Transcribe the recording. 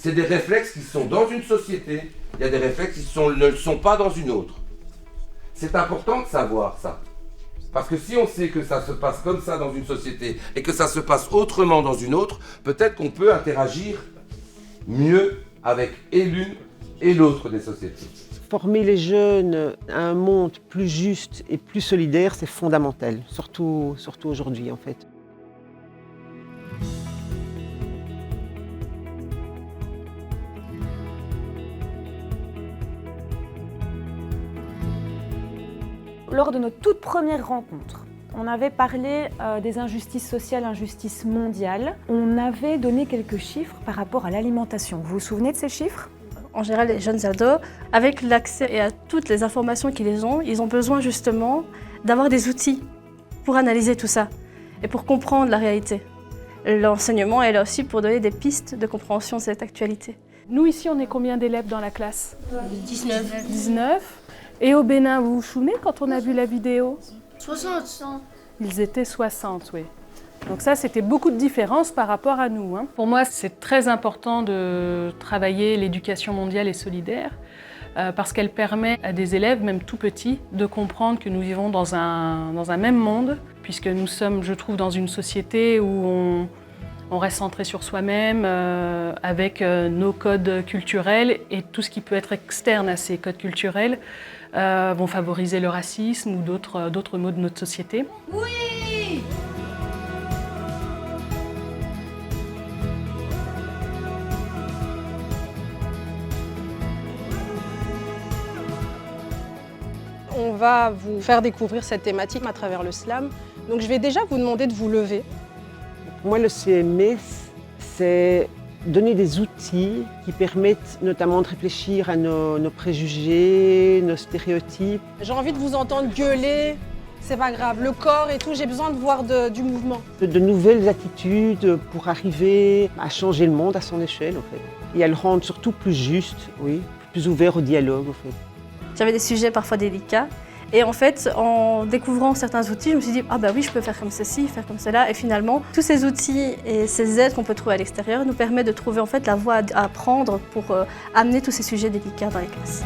C'est des réflexes qui sont dans une société, il y a des réflexes qui ne le sont pas dans une autre. C'est important de savoir ça. Parce que si on sait que ça se passe comme ça dans une société et que ça se passe autrement dans une autre, peut-être qu'on peut interagir mieux avec et l'une et l'autre des sociétés. Former les jeunes à un monde plus juste et plus solidaire, c'est fondamental, surtout aujourd'hui en fait. Lors de notre toute première rencontre, on avait parlé des injustices sociales, injustices mondiales. On avait donné quelques chiffres par rapport à l'alimentation. Vous vous souvenez de ces chiffres ? En général, les jeunes ados, avec l'accès à toutes les informations qu'ils ont, ils ont besoin justement d'avoir des outils pour analyser tout ça et pour comprendre la réalité. L'enseignement est là aussi pour donner des pistes de compréhension de cette actualité. Nous, ici, on est combien d'élèves dans la classe ? 19. 19. Et au Bénin, vous vous souvenez quand on a vu la vidéo ? 60. Ils étaient 60, oui. Donc ça, c'était beaucoup de différence par rapport à nous. Pour moi, c'est très important de travailler l'éducation mondiale et solidaire parce qu'elle permet à des élèves, même tout petits, de comprendre que nous vivons dans un même monde, puisque nous sommes, je trouve, dans une société où on reste centré sur soi-même avec nos codes culturels et tout ce qui peut être externe à ces codes culturels vont favoriser le racisme ou d'autres maux de notre société. Oui! On va vous faire découvrir cette thématique à travers le slam. Donc je vais déjà vous demander de vous lever. Pour moi, le CMS, c'est donner des outils qui permettent notamment de réfléchir à nos préjugés, nos stéréotypes. J'ai envie de vous entendre gueuler, c'est pas grave, le corps et tout, j'ai besoin de voir du mouvement. De nouvelles attitudes pour arriver à changer le monde à son échelle, en fait. Et à le rendre surtout plus juste, oui, plus ouvert au dialogue, en fait. J'avais des sujets parfois délicats. Et en fait, en découvrant certains outils, je me suis dit « Ah bah oui, je peux faire comme ceci, faire comme cela ». Et finalement, tous ces outils et ces aides qu'on peut trouver à l'extérieur nous permettent de trouver en fait la voie à prendre pour amener tous ces sujets délicats dans les classes.